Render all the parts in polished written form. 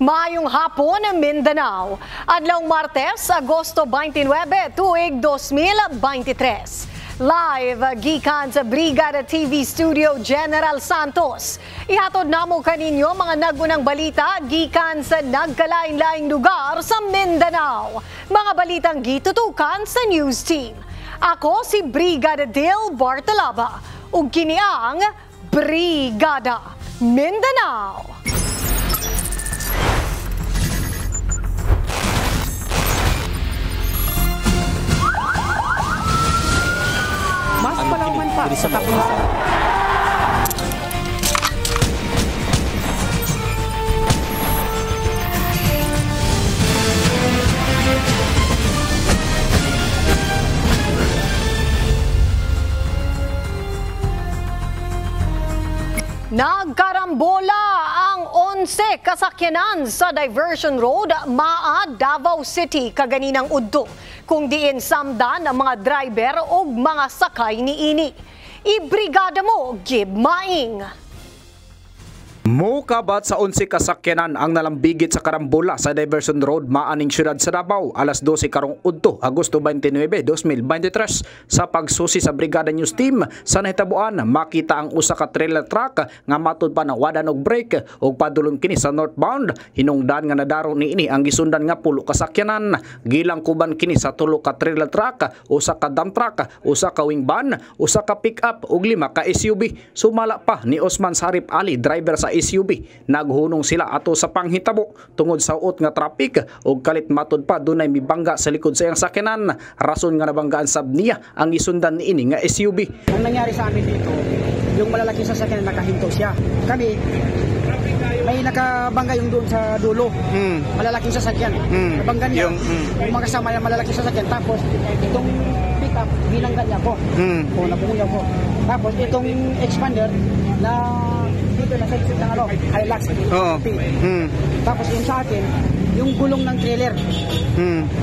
Maayong hapon, Mindanao. Adlaw Martes, Agosto 29, tuig 2023. Live gikan sa Brigada TV Studio General Santos. Ihatod namo kaninyo mga nagunang balita gikan sa nagkalain-laing lugar sa Mindanao. Mga balitang gitutukan sa news team. Ako si Brigada Dale Bartalaba ug kini ang Brigada Mindanao. Mas palauman pa sa kapulisan. Nagkarambola ang 11 kasakyanan sa Diversion Road, Maa, Davao City, kaganinang udto. Kung diin samdan ang mga driver o mga sakay niini. Ibrigada mo, Gib Maing. Mukabat sa 11 kasakyanan ang nalambigit sa karambola sa Diversion Road, Maaning Siyudad sa Davao, alas 12 karong udto, Agosto 29, 2023. Sa pagsusi sa Brigada News Team, sa nahitabuan, makita ang usa ka trailer truck nga matud pa na wadan og brake ug padulong kini sa northbound. Hinungdan nga nadaro niini ang gisundan nga pulo kasakyanan. Gilang kuban kini sa tulo ka trailer truck, usa ka dump truck, usa ka wing van, usa ka pick-up ug 5 ka SUV. Sumala pa ni Osman Sarip Ali, driver sa SUV. Naghunong sila ato sa panghitabo tungod sa uot nga traffic ug kalit matud pa dunay mibangga sa likod sa iyang sakyanan. Rason nga nabanggaan sab niya ang isundan niini nga SUV. Ang nangyari sa amin dito, yung malalaking sasakyan nakahinto siya. Kami may nakabangga yung doon sa dulo. Malalaking sasakyan. Nabangga niya. Yung mga kasama yung malalaking sasakyan. Tapos itong pick-up binangga niya ko. O napunguyaw ko. Tapos itong expander na dito na sa ng ano, Hilux. Tapos yung sa akin, yung gulong ng trailer.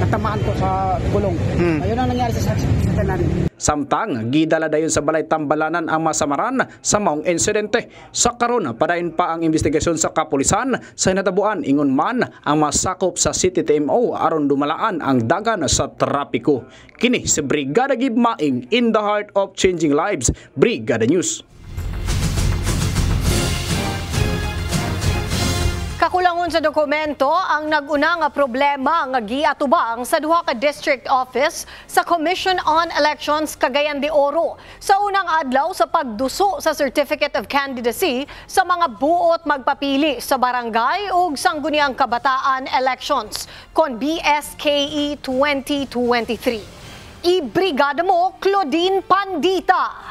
Natamaan ko sa gulong. Ayun ang nangyari sa sakyan namin. Samtang gidala dayon sa balay tambalanan ang masamaran sa maong insidente. Sa karon padayon pa ang investigasyon sa kapulisan sa natabuan ingon man ang masakop sa City TMO aron dumalaan ang dagan sa trapiko. Kini si Brigada Gib Maing, in the heart of changing lives, Brigada News. Kakulangon sa dokumento ang nag-una nga problema nga giatubang sa duha ka district office sa Commission on Elections Cagayan de Oro sa unang adlaw sa pagduso sa Certificate of Candidacy sa mga buot magpapili sa barangay ug sangguniang kabataan elections kon BSKE 2023. Ibrigada mo, Claudine Pandita.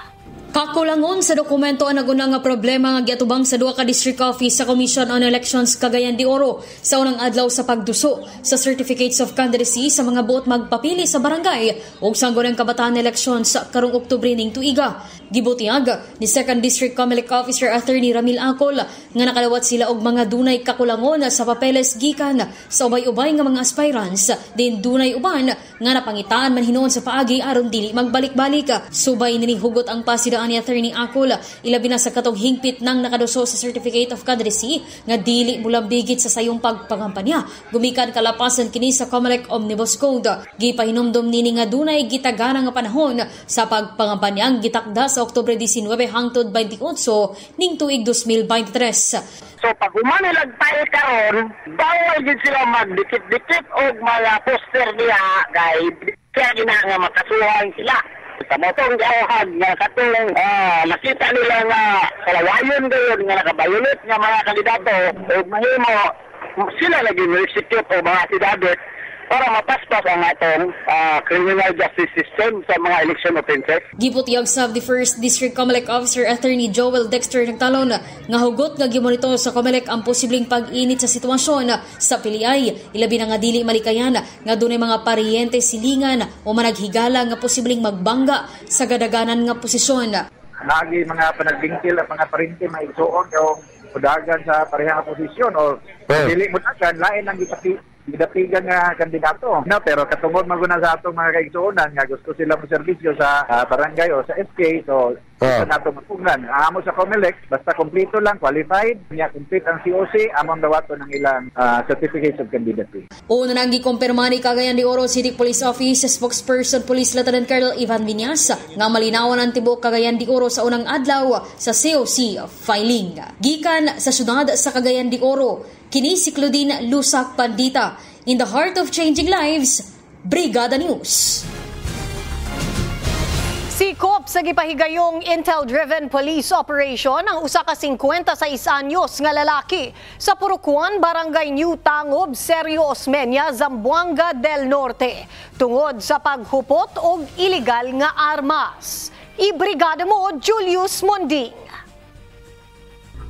Kakulangon sa dokumento ang naguna nga problema nga giatubang sa duha ka district office sa Commission on Elections Cagayan de Oro sa unang adlaw sa pagduso sa Certificates of Candidacy sa mga buot magpapili sa barangay ug sangguniang kabataan elections karong Oktubre ning tuiga. Gibutiag ni 2nd District Comelec Officer Attorney Ramil Acol nga nakalawat sila og mga dunay kakulangon sa papeles gikan sa ubay-ubay nga mga aspirants, din dunay uban nga napangitaan man hinuon sa paagi aron dili magbalik-balik. Subay nini hugot ang pasidaan ni Attorney Acol ilabi na sa katong hingpit nang nakaduso sa Certificate of Candidacy nga dili mulambigit sa sayong pagpangampanya gumikan kalapasan kini sa Comelec Omnibus Code. Gipahinomdom nini nga dunay gitagana nga panahon sa pagpangampanyang gitakda sa Oktubre 19 hangtod 28 ning tuig 2023. So pag humanilag tayo karon, bawal gid sila magdikit-dikit og mga poster niya kay kaya nga makasuhan sila. Sa motong gawahag nga katong nakita nila nga kalawayon gayon nga nakabayulit nga mga kandidato ug mahimo sila lagi execute o mga kandidato para mapaspas ang atong criminal justice system sa mga election offenses. Gibutiag sa the 1st District Comelec Officer Attorney Joel Dexter nagtalon nga hugot nga gimonitor sa Comelec ang posibleng pag-init sa sitwasyon sa piliay, ilabi na nga dili malikayan nga dunay mga pariyente silingan o managhigala nga posibleng magbangga sa gadaganan nga posisyon. Lagi mga panagbingkil at mga parinte maigsuon yung pudagan sa parehang posisyon o dili mo lain ang gidapigan nga kandidato. No, pero katungod maguna sa atong mga kaigsuonan nga gusto sila mo serbisyo sa barangay o sa SK, so Sa nato mapunan. Amo sa COMELEC, basta kompleto lang, qualified, niya complete ang COC, among dawato ng ilang certificates of candidacy. Una nang gikumpirma ni Cagayan de Oro City Police Office spokesperson Police Lieutenant Colonel Ivan Viñas nga malinawan ang tibuok Cagayan de Oro sa unang adlaw sa COC filing. Gikan sa syudad sa Cagayan de Oro, kini si Claudine Lusak Pandita. In the heart of changing lives, Brigada News. Sikop sa gipahigayong intel-driven police operation ang usa ka 56 anyos nga lalaki sa Purukuan, Barangay New Tangob, Sergio Osmeña, Zamboanga del Norte tungod sa paghupot og illegal nga armas. Ibrigada mo Julius Monding.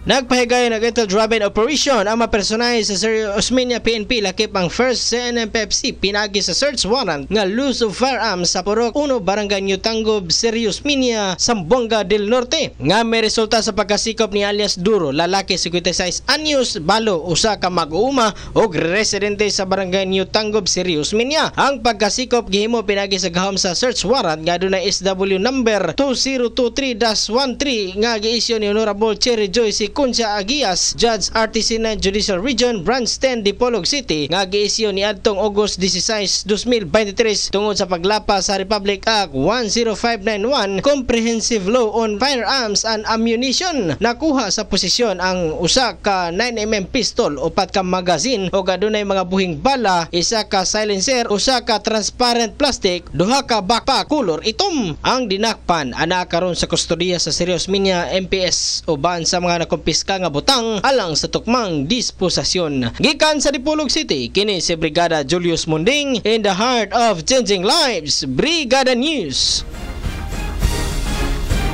Nagpahigay ng intel-driven operation ang mapersonay sa Sergio Osmeña PNP lakip ang first CNMPFC pinagi sa search warrant nga loose of firearms sa Purok 1 Barangay New Tangob, Sergio Osmeña, Zamboanga del Norte. Nga may resulta sa pagkasikop ni alias Duro, lalaki 56 anyos, balo usa ka mag-uuma og residente sa Barangay New Tangob, Sergio Osmeña. Ang pagkasikop gihimo pinagi sa gahom sa search warrant nga adunay SW number 2023-13 nga giisyu ni Honorable Cherry Joyce Kunsya Agias, Judge RTC9 Judicial Region Branch 10 Dipolog City nga giisyu ni adtong August 16, 2023 tungod sa paglapa sa Republic Act 10591 Comprehensive Law on Firearms and Ammunition. Nakuha sa posisyon ang usa ka 9mm pistol, 4 ka magazine o adunay mga buhing bala, isa ka silencer, usa ka transparent plastic, 2 ka backpack color itom. Ang dinakpan ana karon sa kustodiya sa Sergio Osmeña MPS uban sa mga piska nga butang alang sa tukmang disposasyon. Gikan sa Dipolog City, kini si Brigada Julius Monding in the heart of changing lives, Brigada News.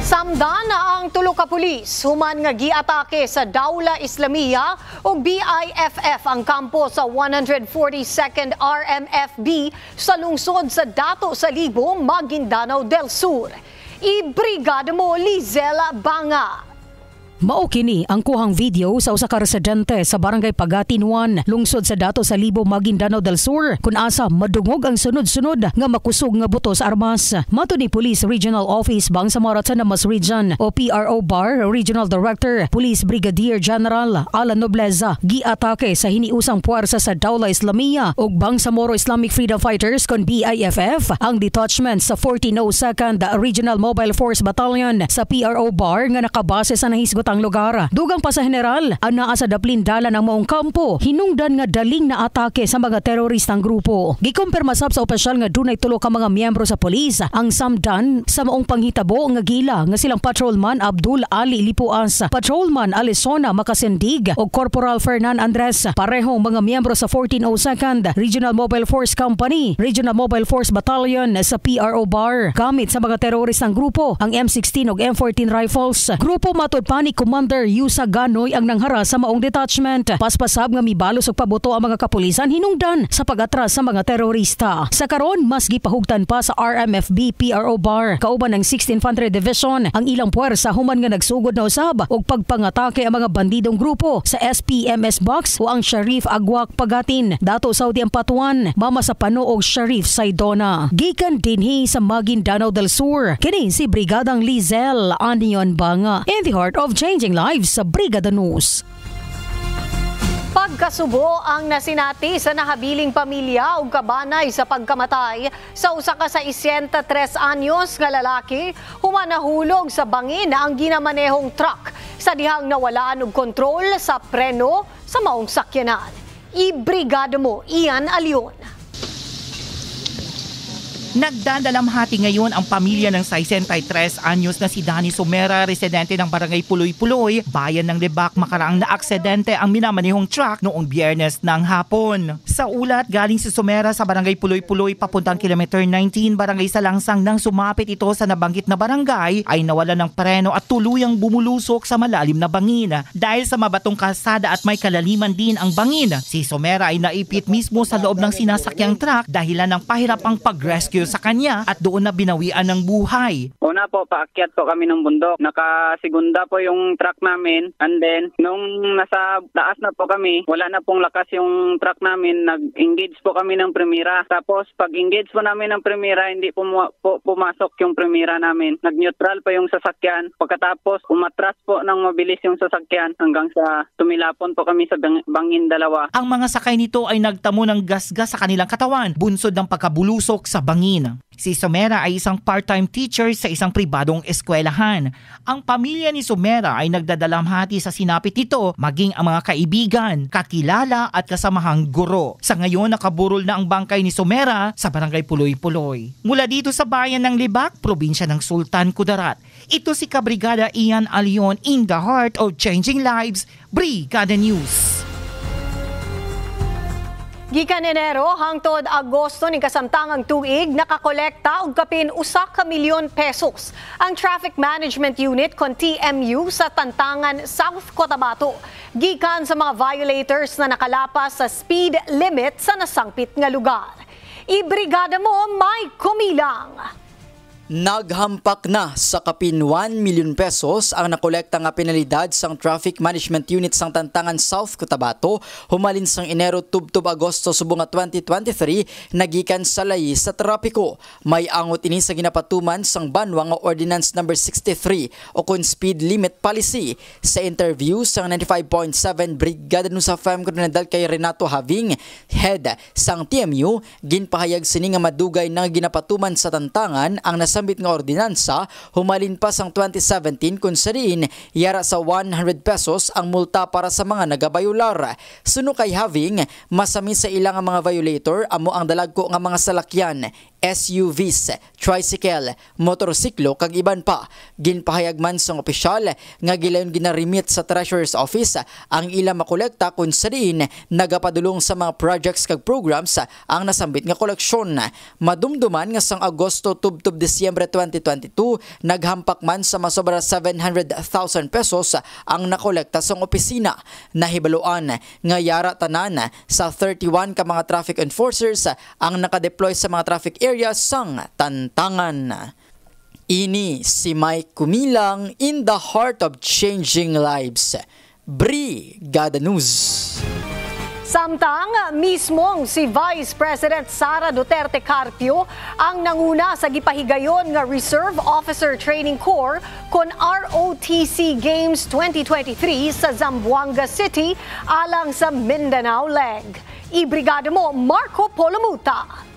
Samdan ang tulo ka pulis human nga giatake sa Dawla Islamia o BIFF ang kampo sa 142nd RMFB sa lungsod sa Dato Salibo, Maguindanao del Sur. Ibrigada mo Lizelle Banga. Mao kini ang kuhang video sa usa ka residente sa Barangay Pagatin 1, lungsod sa Dato Salibo, Maguindanao del Sur, kun asa madungog ang sunod-sunod nga makusog nga buto sa armas. Mato ni Police Regional Office Bangsamoro Tanamas Region o PRO Bar Regional Director Police Brigadier General Alan Nobleza giatake sa hiniusang puwersa sa Dawla Islamia ug Bangsamoro Islamic Freedom Fighters kon BIFF ang detachment sa 1402nd Regional Mobile Force Battalion sa PRO Bar nga nakabase sa nahisgot ang lugar. Dugang pa sa general, ang naa sa daplin dala ng maong kampo, hinungdan nga daling na atake sa mga teroristang grupo. Gikumpirma sab sa opisyal nga dunay tulo ka mga miyembro sa pulis ang samdan sa maong panghitabo nga gila nga silang Patrolman Abdul Ali Lipuas, Patrolman Alisona Makasendig o Corporal Fernan Andres, parehong mga miyembro sa 1402nd Regional Mobile Force Company, Regional Mobile Force Battalion sa PRO Bar. Gamit sa mga teroristang grupo ang M16 ug M14 rifles. Grupo matod pa ni Commander Yusa Ganoy ang nanghara sa maong detachment. Paspasab nga mibalos og pabuto ang mga kapulisan hinungdan sa pag-atras sa mga terorista. Sa karon mas gipahugtan pa sa RMFB PRO Bar kauban ng 6th Infantry Division ang ilang puwersa human nga nagsugod na usab og pagpangatake ang mga bandidong grupo sa SPMS Box o ang Sharif Agwak Pagatin, Dato Saudi Ampatuan, Mama sa Pano og Sharif Saidona. Gikan dinhi sa Maguindanao del Sur, kini si Brigadang Lizelle Anion Banga in the heart of changing lives sa Brigada News. Pagkasubo ang nasinati sa nahabiling pamilya ug kabanay sa pagkamatay sa usa ka 63 anyos nga lalaki human nahulog sa bangin ang ginamanehong truck sa dihang nawalaan og kontrol sa preno sa maong sakyanan. Ibrigada mo Ian Alion. Nagdadalamhati ngayon ang pamilya ng 63 anyos na si Danny Sumera, residente ng Barangay Puloy-Puloy, bayan ng Lebak, makaraang naaksidente ang minamanehong truck noong Biyernes ng hapon. Sa ulat, galing si Sumera sa Barangay Puloy-Puloy papuntang kilometer 19, Barangay Salangsang, nang sumapit ito sa nabanggit na barangay ay nawala ng preno at tuluyang bumulusok sa malalim na bangin. Dahil sa mabatong kalsada at may kalaliman din ang bangin, si Sumera ay naipit mismo sa loob ng sinasakyang truck dahilan ng pahirapang pag-rescue sa kanya at doon na binawian ng buhay. Una po, paakyat po kami ng bundok. Nakasigunda po yung truck namin. And then, nung nasa taas na po kami, wala na pong lakas yung truck namin. Nag-engage po kami ng primera. Tapos, pag-engage po namin ng primera, hindi po pumasok yung primera namin. Nag-neutral pa yung sasakyan. Pagkatapos, umatras po ng mabilis yung sasakyan hanggang sa tumilapon po kami sa bangin dalawa. Ang mga sakay nito ay nagtamo ng gasgas sa kanilang katawan, bunsod ng pagkabulusok sa bangin. Si Somera ay isang part-time teacher sa isang pribadong eskwelahan. Ang pamilya ni Somera ay nagdadalamhati sa sinapit nito, maging ang mga kaibigan, kakilala at kasamahang guro. Sa ngayon, nakaburol na ang bangkay ni Somera sa barangay Puloy-Puloy. Mula dito sa bayan ng Libak, probinsya ng Sultan Kudarat. Ito si Kabrigada Ian Alion in the heart of changing lives, Brigada News. Gikan Enero hangtod Agosto ning kasamtangang tuig nakakolekta og kapin 1 milyon pesos ang Traffic Management Unit kon TMU sa Tantangan, South Cotabato. Gikan sa mga violators na nakalapas sa speed limit sa nasangpit nga lugar. Ibrigada mo, may kumilang. Naghampak na sa kapin 1 milyon pesos ang nakolekta nga penalidad sang Traffic Management Unit sang Tantangan, South Cotabato humalin sang Enero tubtob Agosto subong 2023 nagikan sa layi sa trapiko. May angot ini sa ginapatuman sang banwa nga Ordinance No. 63 o kun speed limit policy. Sa interview sang 95.7 Brigada News FM Coronel kay Renato Having, head sang TMU, ginpahayag sini nga madugay na ginapatuman sa Tantangan ang sambit nga ordinansa humalin pa sang 2017 kung sariin yara sa 100 pesos ang multa para sa mga nagabayular. Suno kay Having, masami sa ilang mga violator amo ang dalagko nga mga salakyan, SUVs, tricycle, motorsiklo kag iban pa. Ginpahayag man sang opisyal nga gilayon ginarimit sa Treasurer's Office ang ilang makolekta kung sariin nagapadulong sa mga projects kag programs ang nasambit nga koleksyon. Madumduman nga sang Agosto tubtob Disyembre 2022 naghampak man sa masobra 700,000 pesos ang nakolekta sang opisina. Nahibaluan nga yara tanan sa 31 ka mga traffic enforcers ang nakadeploy sa mga traffic area sang Tantangan. Ini si Mike Kumilang in the heart of changing lives. Brigada News. Samtang mismong si Vice President Sara Duterte Carpio ang nanguna sa gipahigayon nga Reserve Officer Training Corps kon ROTC Games 2023 sa Zamboanga City alang sa Mindanao leg. Ibrigada mo, Marco Polomuta.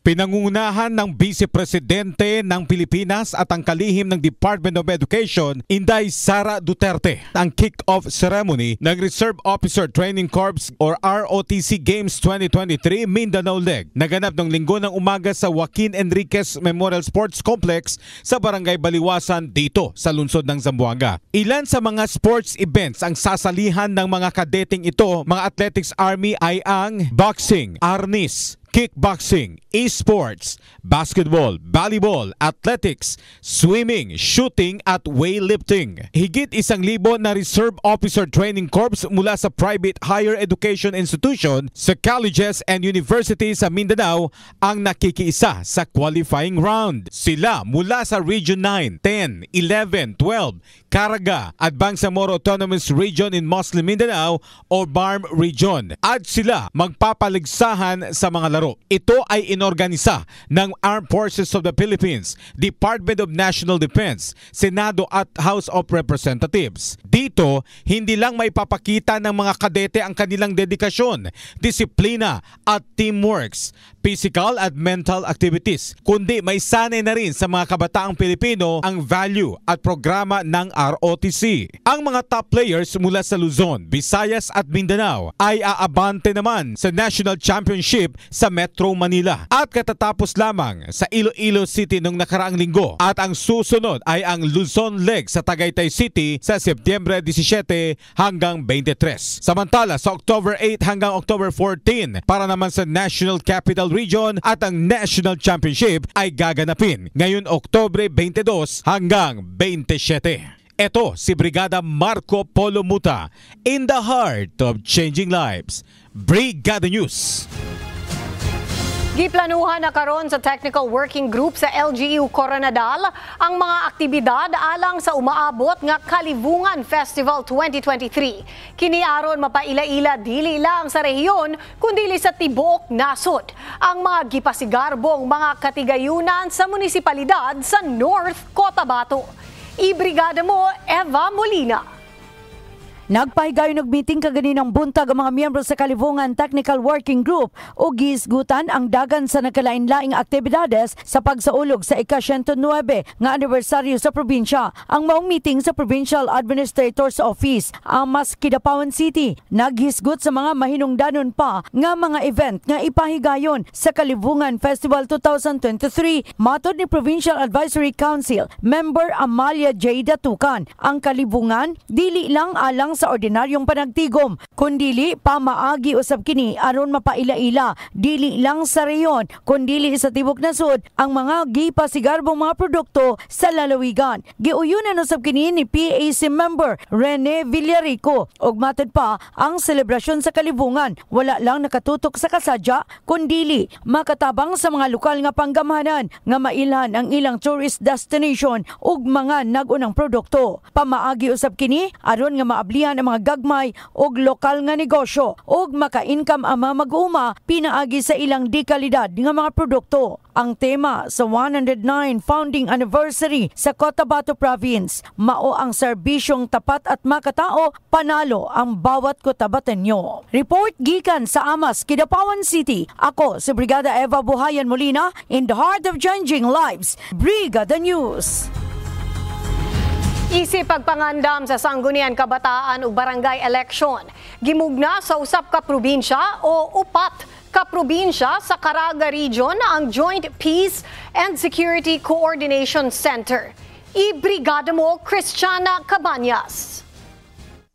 Pinangungunahan ng Vice Presidente ng Pilipinas at ang kalihim ng Department of Education, Inday Sara Duterte, ang kick-off ceremony ng Reserve Officer Training Corps or ROTC Games 2023 Mindanao Leg. Naganap ng linggo ng umaga sa Joaquin Enriquez Memorial Sports Complex sa Barangay Baliwasan dito sa lungsod ng Zamboanga. Ilan sa mga sports events ang sasalihan ng mga kadeting ito, mga athletics army ay ang boxing, arnis, kickboxing, esports, basketball, volleyball, athletics, swimming, shooting at weightlifting. Higit 1,000 na Reserve Officer Training Corps mula sa private higher education institution sa colleges and universities sa Mindanao ang nakikiisa sa qualifying round. Sila mula sa Region 9, 10, 11, 12, Caraga at Bangsamoro Autonomous Region in Muslim Mindanao o BARM Region. At sila magpapaligsahan sa mga laro. Ito ay inorganisa ng Armed Forces of the Philippines, Department of National Defense, Senado at House of Representatives. Dito, hindi lang may papakita ng mga kadete ang kanilang dedikasyon, disiplina at teamworks, physical at mental activities, kundi may sanay na rin sa mga kabataang Pilipino ang value at programa ng ROTC. Ang mga top players mula sa Luzon, Visayas at Mindanao ay aabante naman sa National Championship sa Metro Manila at katatapos lamang sa Iloilo City noong nakaraang linggo at ang susunod ay ang Luzon Leg sa Tagaytay City sa Setyembre 17 hanggang 23. Samantala sa October 8 hanggang October 14 para naman sa National Capital Region at ang National Championship ay gaganapin ngayon Oktubre 22 hanggang 27. Ito si Brigada Marco Polomuta in the heart of changing lives. Brigada News. Giplanuhan na karon sa Technical Working Group sa LGU Coronadal ang mga aktibidad alang sa umaabot nga Kalibungan Festival 2023. Kini aron mapaila-ila dili lang sa rehiyon kundi sa tibuok nasod ang mga gipasigarbong mga katigayunan sa munisipalidad sa North Cotabato. Ibrigada mo, Eva Molina. Nagpahigayon og meeting kaganinang buntag ang mga miyembro sa Kalibungan Technical Working Group o gisgutan ang dagan sa nagkalain-laing aktibidades sa pagsaulog sa ika-109 nga anibersaryo sa probinsya. Ang maong meeting sa Provincial Administrator's Office ang Kidapawan City naghisgot sa mga mahinungdanon pa nga mga event nga ipahigayon sa Kalibungan Festival 2023. Matod ni Provincial Advisory Council Member Amalia J. Datukan, ang Kalibungan dili lang alang sa ordinaryong panagtigom, kundili pamaagi usab kini aron mapaila-ila dili lang sa reyon kundili sa tibok nasod ang mga gipasigarbong mga produkto sa lalawigan. Giuyunan usab kini ni PAC member Rene Villarico ug matod pa ang selebrasyon sa Kalibungan wala lang nakatutok sa kasadya kundili makatabang sa mga lokal nga panggamhanan nga mailhan ang ilang tourist destination ug mga nag-unang produkto. Pamaagi usab kini aron nga maabli ang mga gagmay og lokal nga negosyo og maka-income ang mga mag-uma pinaagi sa ilang dekalidad nga mga produkto. Ang tema sa 109 founding anniversary sa Cotabato Province, mao ang serbisyong tapat at makatao, panalo ang bawat Cotabateño. Report gikan sa Amas, Kidapawan City. Ako si Brigada Eva Buhayan Molina, in the heart of changing lives. Brigada News. Isip pagpangandam sa Sangguniang Kabataan ug Barangay Election. Gimugna sa usap ka probinsya o upat ka probinsya sa Caraga Region ang Joint Peace and Security Coordination Center. Ibrigada mo, Christiana Cabanyas.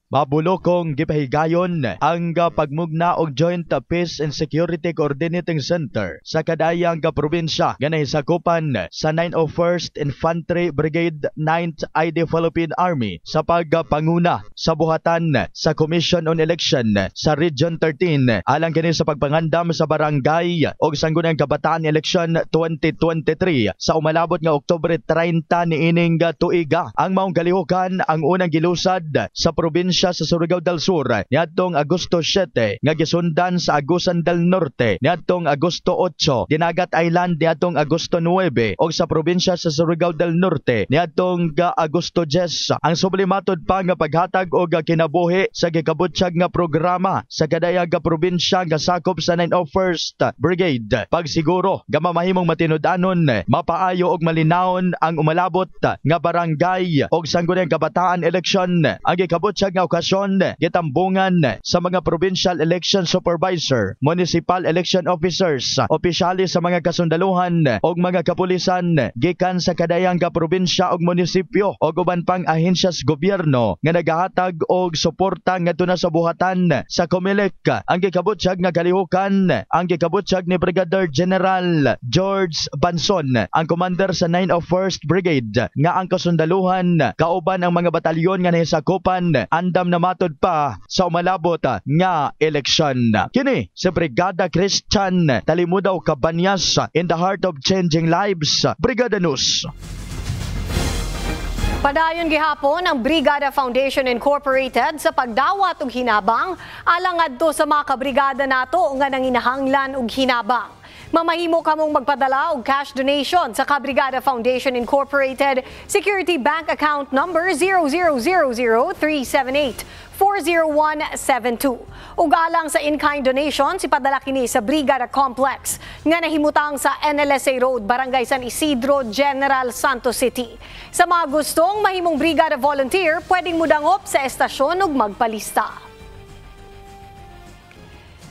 Mabulokong gipahigayon ang pagmugna og Joint Peace and Security Coordinating Center sa kadayang probinsya nga nahisakupan sa 901st Infantry Brigade 9th ID Philippine Army sa pagpanguna sa buhatan sa Commission on Election sa Region 13 alang kini sa pagpangandam sa barangay og Sangguniang Kabataan Election 2023 sa umalabot nga Oktubre 30 niining tuiga. Ang maong kalihukan ang unang gilusad sa probinsya sa Surigao del Sur niadtong Agosto 7 nga gisundan sa Agusan del Norte niadtong Agosto 8, Dinagat Island niadtong Agosto 9 ug sa probinsya sa Surigao del Norte niadtong Agosto 10. Ang sublimatod pa nga paghatag og kinabuhi sa gikabutyag nga programa sa kadayang probinsya nga sakop sa 901st Brigade. Pagsiguro nga mamahimong matinud-anon, mapaayo og malinawon ang umalabot nga barangay og Sangguniang Kabataan Election. Ang gikabutyag nga okasyon gitambungan sa mga provincial election supervisor, municipal election officers, opisyalis sa mga kasundaluhan ug mga kapulisan gikan sa kadayang probinsya ug munisipyo ug uban pang ahensyas gobyerno nga nagahatag og suporta ngadto na sa buhatan sa COMELEC. Ang gikabutyag nga kalihukan ang gikabutyag ni Brigadier General George Banson, ang commander sa 901st Brigade, nga ang kasundaluhan kauban ang mga batalyon nga nahisakupan andam na matod pa sa umalabot nga eleksyon. Kini si Brigada Christian Talimudaw Cabanyas, in the heart of changing lives. Brigada News. Padayon gihapon ang Brigada Foundation Incorporated sa pagdawat og hinabang alang adto sa mga kabrigada nato nga nanginahanglan og hinabang. Mamahimo kamong magpadala og cash donation sa Kabrigada Foundation Incorporated Security Bank Account Number 000378-40172. Ug alang sa in-kind donation, sipadala kini sa Brigada Complex nga nahimutang sa NLSA Road, Barangay San Isidro, General Santos City. Sa mga gustong mahimong Brigada Volunteer, pwedeng mudangop sa estasyon ug magpalista.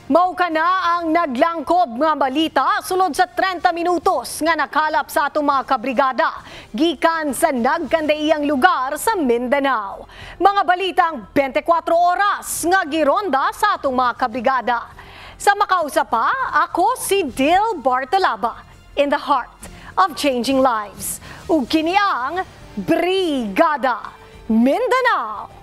Mao kana ang naglangkob nga balita sulod sa 30 minutos nga nakalap sa atong mga kabrigada gikan sa nagkandaiyang lugar sa Mindanao. Mga balitang 24 oras nga gironda sa atong mga kabrigada. Sa makausap pa, ako si Dil Bartalaba, in the heart of changing lives. Ug kini ang Brigada Mindanao.